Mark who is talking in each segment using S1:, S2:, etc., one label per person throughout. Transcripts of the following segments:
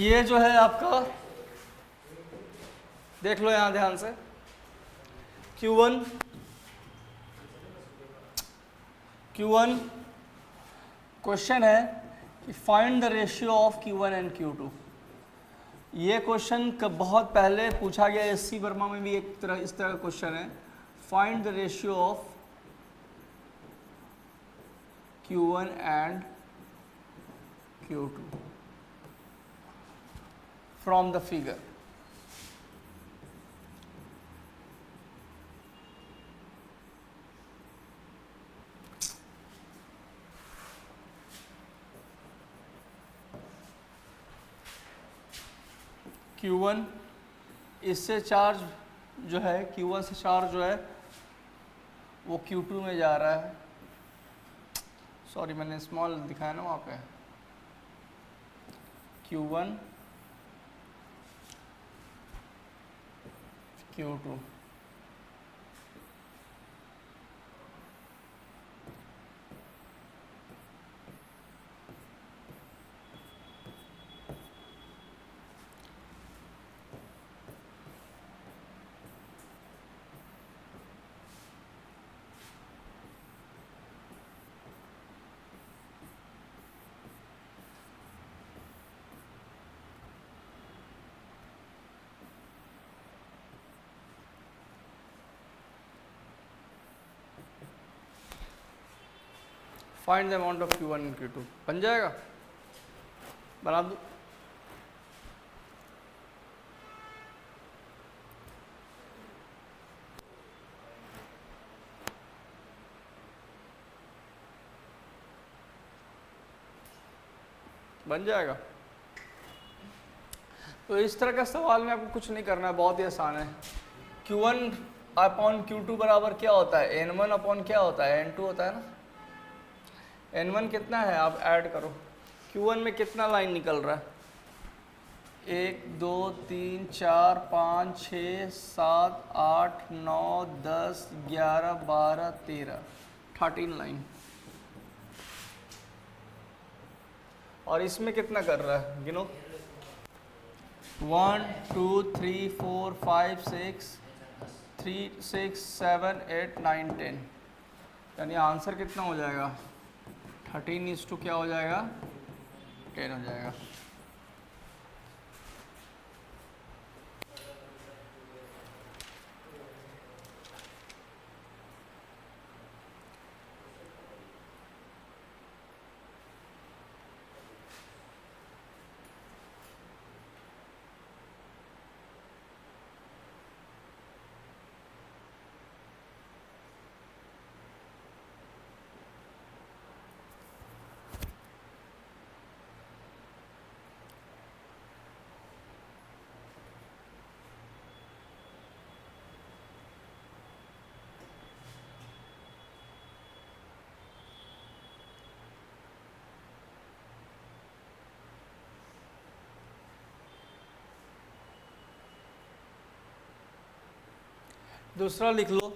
S1: ये जो है आपका, देख लो यहां ध्यान से, Q1 क्वेश्चन है कि find the ratio of Q1 and Q2। ये क्वेश्चन बहुत पहले पूछा गया, एससी वर्मा में भी एक तरह इस तरह का क्वेश्चन है, find the ratio of Q1 and Q2 from the figure. Q1 इससे चार्ज जो है, Q1 से चार्ज जो है वो Q2 में जा रहा है। सॉरी मैंने स्मॉल दिखाया ना वहाँ पे। Q1 Q2 find the amount of Q1 and Q2 बन जाएगा, बना दो। बन जाएगा। तो इस तरह का सवाल में आपको कुछ नहीं करना है, बहुत ही आसान है। Q1 अपॉन Q2 बराबर क्या होता है, N1 अपॉन क्या होता है, N2 होता है ना। N1 कितना है, आप ऐड करो। Q1 में कितना लाइन निकल रहा है, 1 2 3 4 5 6 7 8 9 10 11 12 13 13 लाइन। और इसमें कितना कर रहा है, गिनो। 1 2 3 4 5 6 3 6 7 8 9 10, यानी आंसर कितना हो जाएगा, 13:2 क्या हो जाएगा, 10 हो जाएगा। दूसरा लिख लो,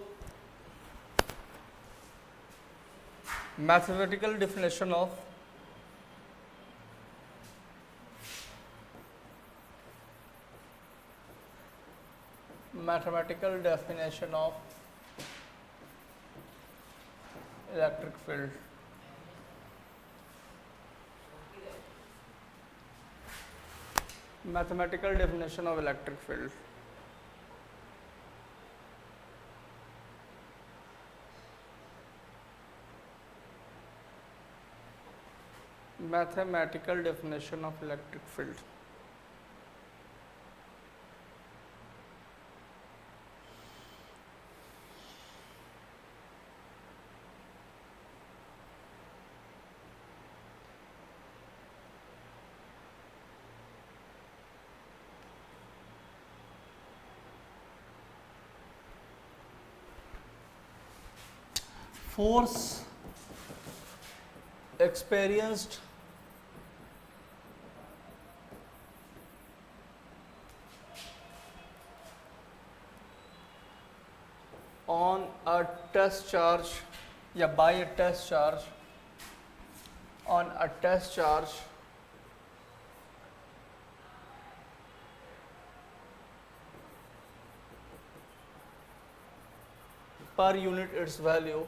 S1: mathematical definition of electric field. Mathematical definition of electric field. Mathematical definition of electric field. Force experienced on a test charge या by a test charge on a test charge per unit its value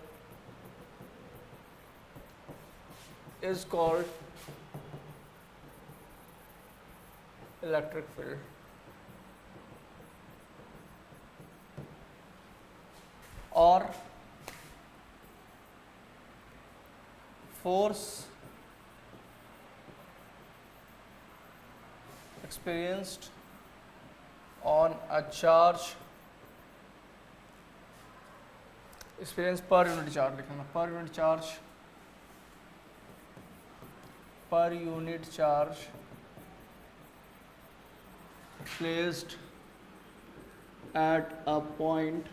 S1: is called electric field. Or force experienced on a charge, experience per unit charge लिखना, per unit charge placed at a point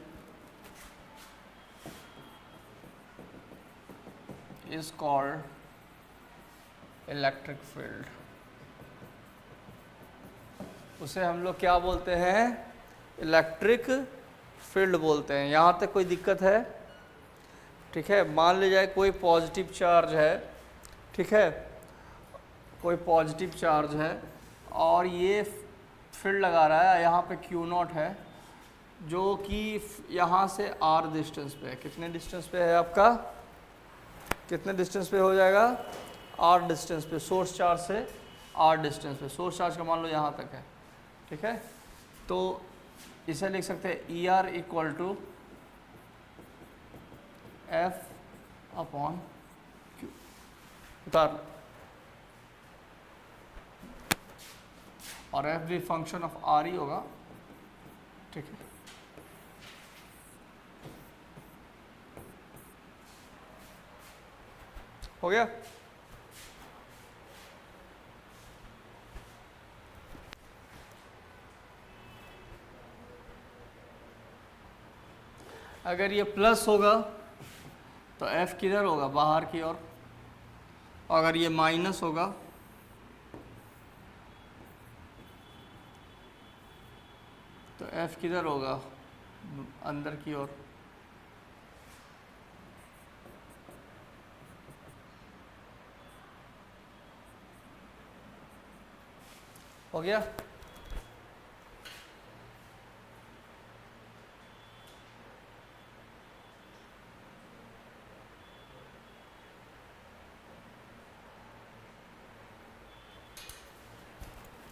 S1: is called electric field. उसे हम लोग क्या बोलते हैं? Electric field बोलते हैं. यहाँ तक कोई दिक्कत है? ठीक है. मान ले जाए कोई पॉजिटिव चार्ज है, ठीक है, कोई पॉजिटिव चार्ज है और ये फील्ड लगा रहा है, यहाँ पे Q0 है जो कि यहाँ से R डिस्टेंस पे है. कितने डिस्टेंस पे है आपका? कितने डिस्टेंस पे हो जाएगा? R डिस्टेंस पे, सोर्स चार्ज से R डिस्टेंस पे. सोर्स चार्ज का मान लो यहाँ तक है, ठीक है. तो इसे लिख सकते हैं ER equal to F upon Q. उतार, और F भी फंक्शन ऑफ R ही होगा, ठीक है. हो गया? अगर ये प्लस होगा तो F किधर होगा? बाहर की ओर. और अगर ये माइनस होगा तो F किधर होगा? अंदर की ओर. हो गया?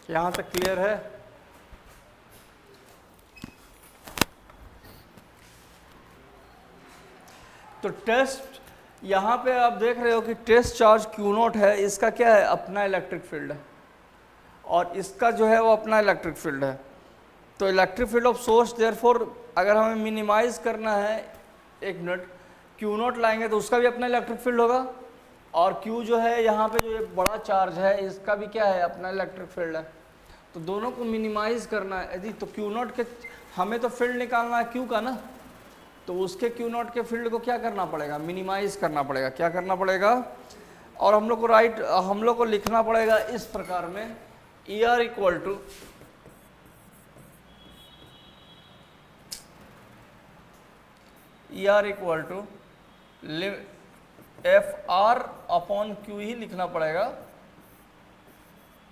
S1: यहाँ तक क्लियर है? तो टेस्ट, यहाँ पे आप देख रहे हो कि टेस्ट चार्ज Q0 है, इसका क्या है? अपना इलेक्ट्रिक फील्ड है, और इसका जो है वो अपना इलेक्ट्रिक फील्ड है. तो electric field of source, therefore अगर हमें मिनिमाइज करना है, एक मिनट, Q0 लाएंगे तो उसका भी अपना इलेक्ट्रिक फील्ड होगा, और Q जो है यहाँ पे जो ये बड़ा चार्ज है इसका भी क्या है? अपना इलेक्ट्रिक फील्ड है. तो दोनों को मिनिमाइज करना है यदि, तो Q0 के, हमें तो फील्ड निकालना है Q का ना, तो उसके Q0 के फील्ड को क्या करना पड़ेगा? मिनिमाइज करना पड़ेगा. क्या करना पड़ेगा? और हम लोग को लिखना पड़ेगा इस प्रकार में, ER equal to FR upon Q ही लिखना पड़ेगा,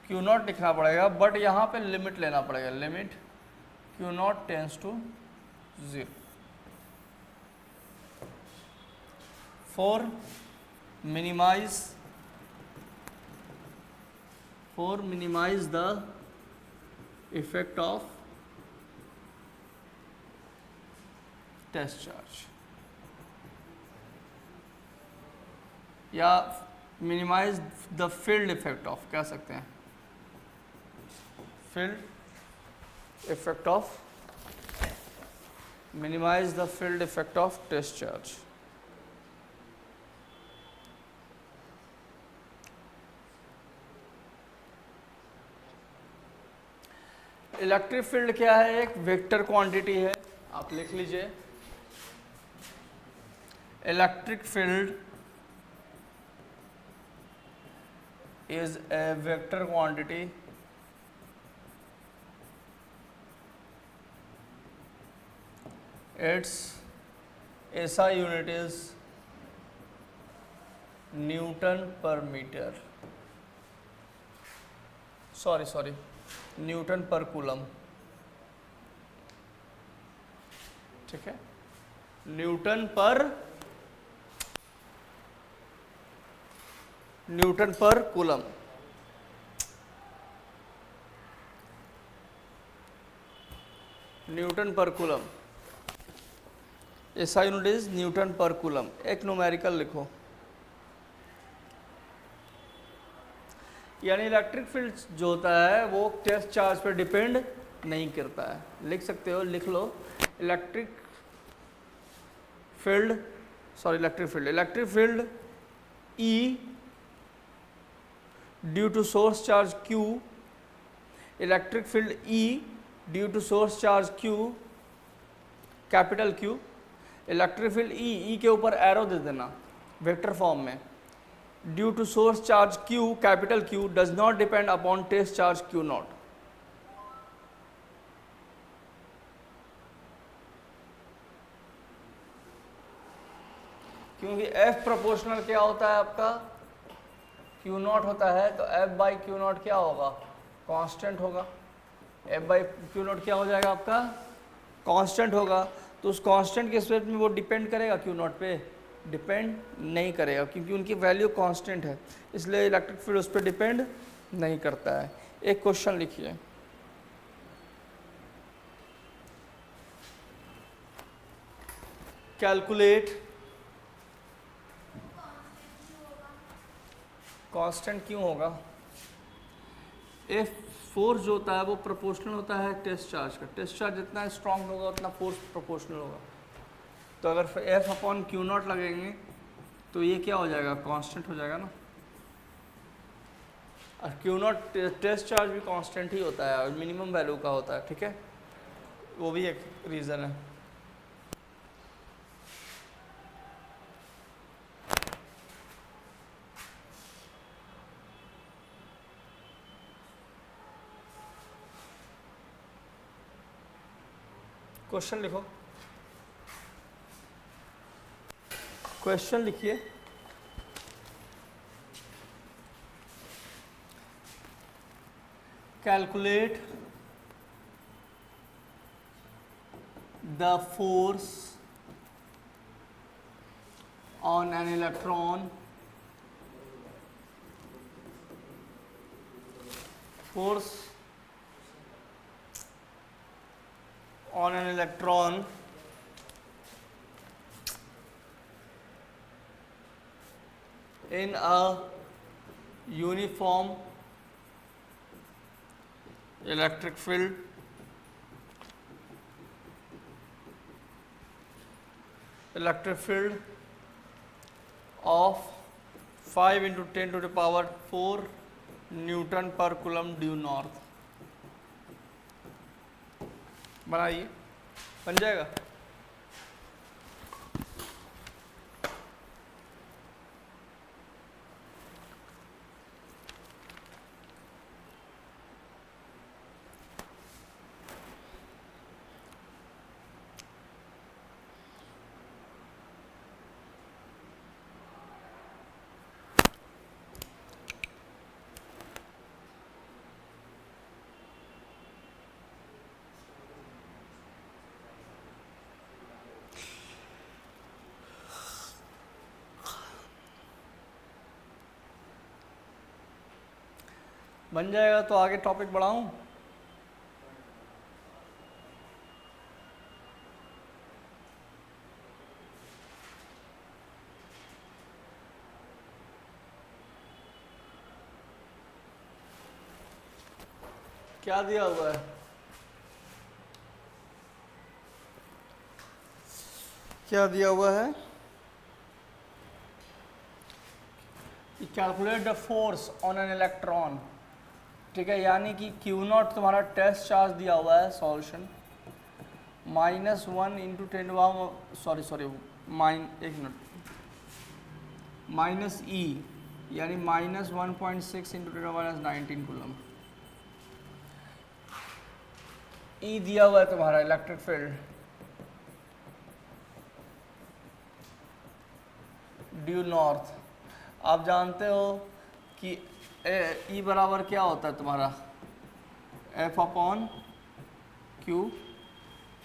S1: Q0 लिखना पड़ेगा, बट यहाँ पे लिमिट लेना पड़ेगा. Limit Q0 tends to 0 for minimize the effect of test charge, या minimize the field effect of, कह सकते हैं, field effect of, minimize the field effect of test charge. Electric field क्या है? एक वेक्टर क्वांटिटी है, आप लिख लीजिए. Electric field is a vector quantity it's SI unit is Newton पर मीटर, सॉरी न्यूटन पर कूलम, ठीक है. न्यूटन पर कूलम। न्यूटन पर coulomb, SI unit is Newton पर कूलम। एक न्यूमेरिकल लिखो, यानी इलेक्ट्रिक फील्ड जो होता है वो टेस्ट चार्ज पर डिपेंड नहीं करता है। लिख सकते हो, लिख लो, electric field E due to source charge Q, electric field E due to source charge Q, capital Q, electric field E के ऊपर एरो दे देना वेक्टर फॉर्म में, due to source charge Q, capital Q, does not depend upon test charge Q not. क्योंकि F proportional क्या होता है आपका, Q नॉट होता है, तो F बाई Q नॉट क्या होगा, कांस्टेंट होगा। F बाई Q नॉट क्या हो जाएगा आपका, कांस्टेंट होगा। तो उस कांस्टेंट के रिस्पेक्ट में वो डिपेंड करेगा Q नॉट पे, डिपेंड नहीं करेगा, क्योंकि उनकी वैल्यू कांस्टेंट है, इसलिए इलेक्ट्रिक फील्ड उस पर डिपेंड नहीं करता है। एक क्वेश्चन लिखिए, कैलकुलेट, कांस्टेंट क्यों होगा, इफ फोर्स जो होता है वो प्रोपोर्शनल होता है टेस्ट चार्ज का। टेस्ट चार्ज जितना स्ट्रांग होगा उतना फोर्स प्रोपोर्शनल होगा। तो अगर F अपॉन Q नॉट लगेंगे तो ये क्या हो जाएगा, कांस्टेंट हो जाएगा ना। और Q नॉट टेस्ट चार्ज भी कांस्टेंट ही होता है और मिनिमम वैल्यू का होता है, ठीक है, वो भी एक रीज़न है। क्वेश्चन लिखो, क्वेश्चन लिखिए, calculate the force on an electron, force on an electron in a uniform electric field of 5 into 10 to the power 4 Newton पर कूलम ड्यू नॉर्थ। बनाइए, बन जाएगा। बन जाएगा तो आगे टॉपिक बढ़ाऊं। क्या दिया हुआ है, क्या दिया हुआ है, calculate the force on an electron, ठीक है, यानी कि Q नॉट तुम्हारा टेस्ट चार्ज दिया हुआ है, सॉल्यूशन -1 इंटू 10 एक मिनट, माइनस E यानी -1.6 इंटू 10⁻19 कूलम। E दिया हुआ है तुम्हारा इलेक्ट्रिक फील्ड ड्यू नॉर्थ। आप जानते हो कि E बराबर क्या होता है तुम्हारा, F अपॉन Q,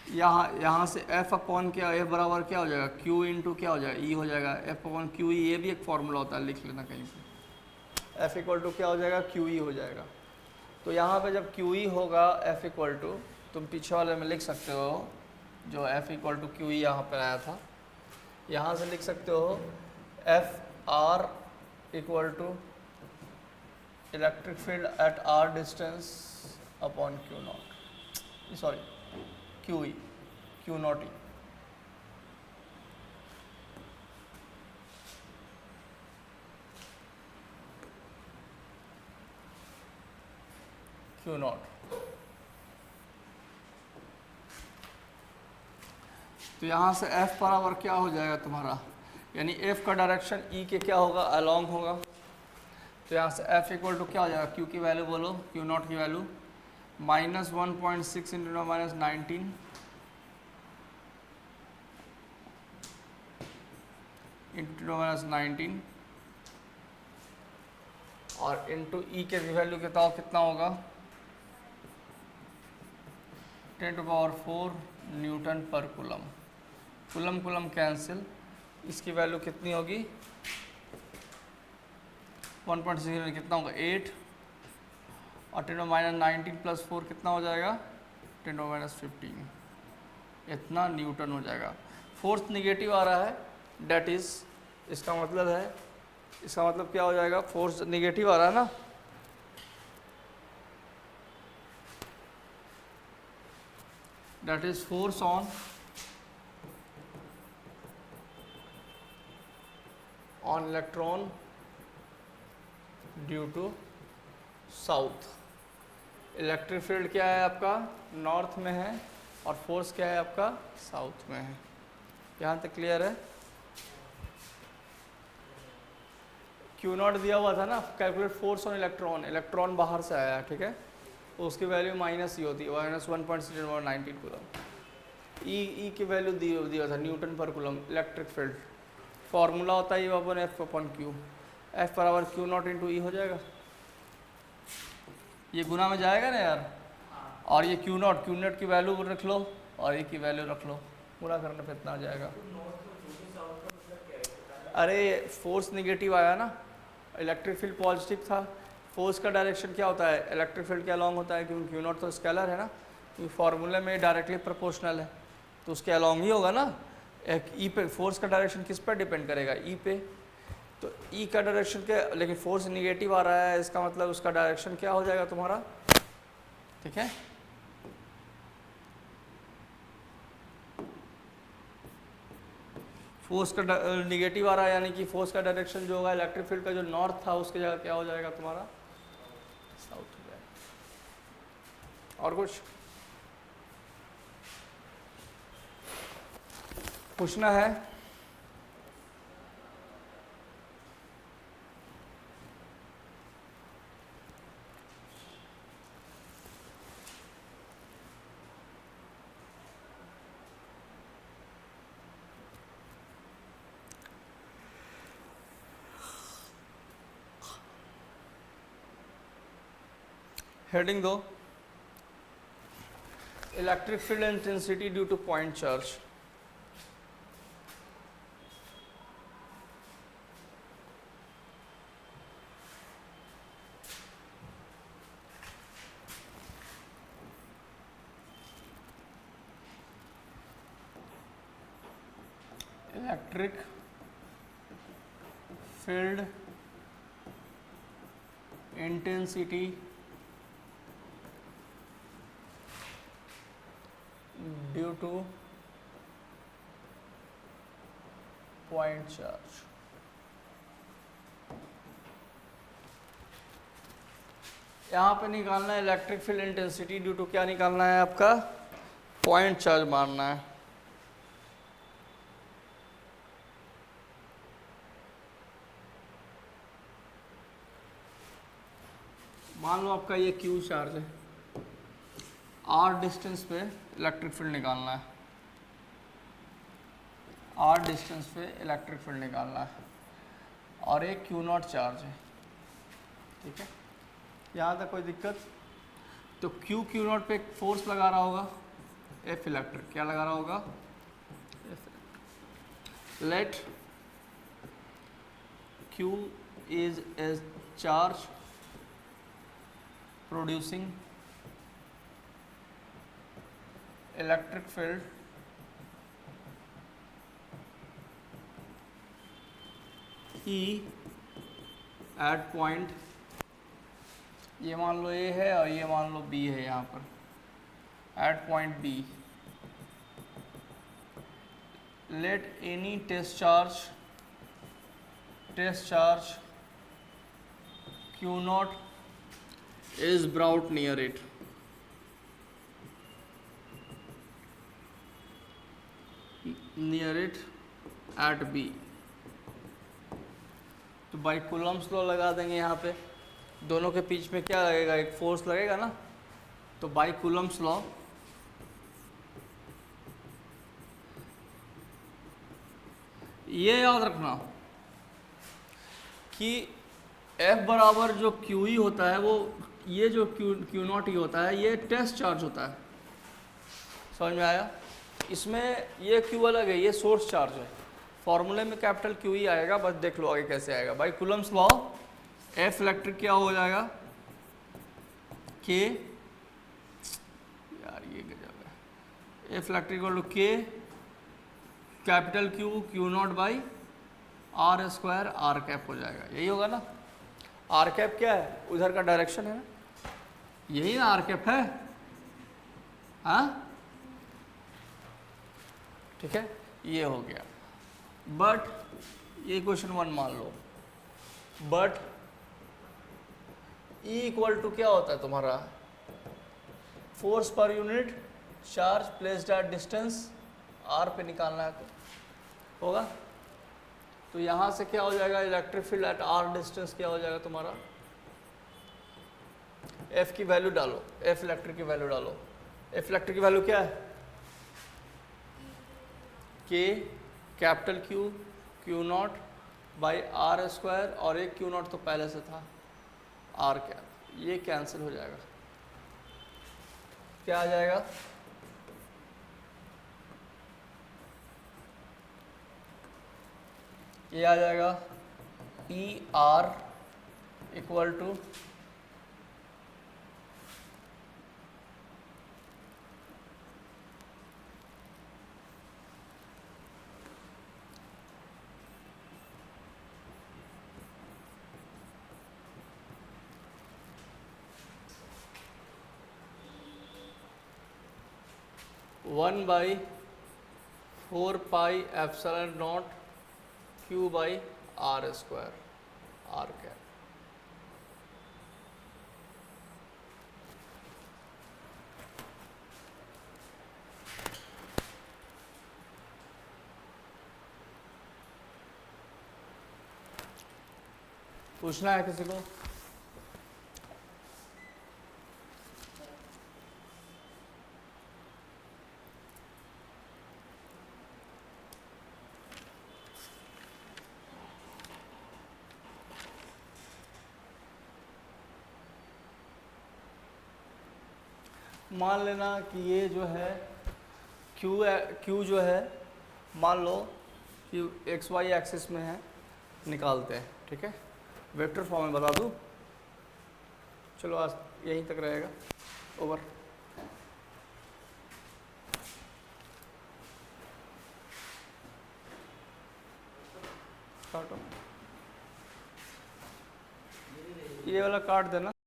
S1: यहाँ से एफ अपॉन क्या, एफ बराबर क्या हो जाएगा, क्यू इंटू क्या हो जाएगा, ई हो जाएगा। एफ अपॉन क्यू ई, ये भी एक फॉर्मूला होता है, लिख लेना कहीं पे। एफ इक्वल टू क्या हो जाएगा, क्यू ई हो जाएगा। तो यहाँ पे जब क्यू ई होगा एफ इक्वल टू, तुम पीछे वाले में लिख सकते हो जो F equal to Q E यहाँ पर आया था, यहाँ से लिख सकते हो F R equal to electric field at R distance upon Q nought, sorry Q E, Q nought E. Q nought. तो यहाँ से एफ बराबर क्या हो जाएगा तुम्हारा, यानी एफ का डायरेक्शन ई के क्या होगा, अलोंग होगा। तो यहाँ से एफ इक्वल टू क्या हो जाएगा, क्यू की वैल्यू बोलो, क्यू नॉट की वैल्यू -1.6 इंटू -19 इंटू -19 और इंटू ई के वैल्यू कितना होगा 10⁴ न्यूटन पर कूलम। कूलम कूलम कैंसिल, इसकी वैल्यू कितनी होगी 1.6 कितना होगा 8 और 10⁻19 + 4 कितना हो जाएगा 10⁻15, इतना न्यूटन हो जाएगा। फोर्स निगेटिव आ रहा है, डेट इज, इसका मतलब है, इसका मतलब क्या हो जाएगा, फोर्स निगेटिव आ रहा है ना, that is force on electron due to south. Electric field क्या है आपका नॉर्थ में है और फोर्स क्या है आपका साउथ में है। यहाँ तक क्लियर है। क्यू नॉट दिया हुआ था ना, calculate force on electron, electron बाहर से आया, ठीक है, तो उसकी वैल्यू माइनस ही होती है, -1.619 कूलम। ई की वैल्यू दिया था न्यूटन पर कूलम। इलेक्ट्रिक फील्ड फॉर्मूला होता है ये अपन एफ अपन क्यू, एफ बराबर क्यू नॉट इंटू ई हो जाएगा। ये गुना में जाएगा ना यार, और ये क्यू नॉट की वैल्यू रख लो और ई की वैल्यू रख लो, गुना करने पे इतना आ जाएगा। अरे फोर्स निगेटिव आया ना, इलेक्ट्रिक फील्ड पॉजिटिव था, फोर्स का डायरेक्शन क्या होता है इलेक्ट्रिक फील्ड के अलॉन्ग होता है, क्योंकि क्यू नॉट तो स्केलर है ना, क्योंकि फॉर्मूले में डायरेक्टली प्रोपोर्शनल है तो उसके अलॉन्ग ही होगा ना। एक ई पे फोर्स का डायरेक्शन किस पर डिपेंड करेगा, ई पे, तो ई का डायरेक्शन क्या, लेकिन फोर्स निगेटिव आ रहा है, इसका मतलब उसका डायरेक्शन क्या हो जाएगा तुम्हारा, ठीक है। फोर्स का निगेटिव आ रहा है, यानी कि फोर्स का डायरेक्शन जो होगा इलेक्ट्रिक फील्ड का जो नॉर्थ था उसके जगह क्या हो जाएगा तुम्हारा साउथ हो जाएगा। और कुछ पूछना है? हेडिंग दो, electric field intensity due to point charge. Electric field intensity due to point charge. यहाँ पे निकालना है electric field intensity due to क्या निकालना है आपका पॉइंट चार्ज मारना है। मान लो आपका ये क्यू चार्ज है, आर डिस्टेंस पे इलेक्ट्रिक फील्ड निकालना है, आर डिस्टेंस पे इलेक्ट्रिक फील्ड निकालना है और एक क्यू नॉट चार्ज है, ठीक है। यहाँ तक कोई दिक्कत? तो क्यू नॉट पे एक फोर्स लगा रहा होगा, एफ इलेक्ट्रिक, क्या लगा रहा होगा, late Q is a charge producing electric field E at point, ये मान लो A है और ये मान लो B है यहाँ पर, at point B let any test charge Q naught is brought near it, at B। तो बाई कूलम्स लॉ लगा देंगे यहाँ पे, दोनों के बीच में क्या लगेगा, एक फोर्स लगेगा ना, तो बाई कूलम्स लॉ ये याद रखना कि F बराबर जो क्यू ई होता है, वो ये जो क्यू नॉट ई होता है, ये टेस्ट चार्ज होता है, समझ में आया। इसमें ये क्यू अलग है, ये सोर्स चार्ज है, फॉर्मूले में कैपिटल क्यू ई आएगा, बस देख लो आगे कैसे आएगा। By Coulomb's law F electric क्या हो जाएगा, के, यार ये गजब है, F electric equal to K capital Q, Q nought by R square R cap हो जाएगा, यही होगा ना। आर कैप क्या है, उधर का डायरेक्शन है ना, यही ना आर कैप है, हाँ ठीक है, ये हो गया। बट ये क्वेश्चन 1 मान लो, बट E इक्वल टू क्या होता है तुम्हारा, force per unit charge placed at distance r पे निकालना है तो होगा। तो यहाँ से क्या हो जाएगा, electric field at r distance क्या हो जाएगा तुम्हारा, F की वैल्यू डालो, F इलेक्ट्रिक की वैल्यू डालो, F इलेक्ट्रिक की वैल्यू क्या है, K capital Q, Q nought by R square, और एक Q नॉट तो पहले से था आर कैप, ये कैंसिल हो जाएगा, क्या आ जाएगा, ये आ जाएगा P R equal to one by 4 pi epsilon nought Q by R square R cap. पूछना है किसी को, मान लेना कि ये जो है Q जो है, मान लो कि एक्स वाई एक्सिस में है, निकालते हैं, ठीक है, वेक्टर फॉर्म में बता दूँ, चलो आज यहीं तक रहेगा, ओवर। काटो, ये वाला काट देना।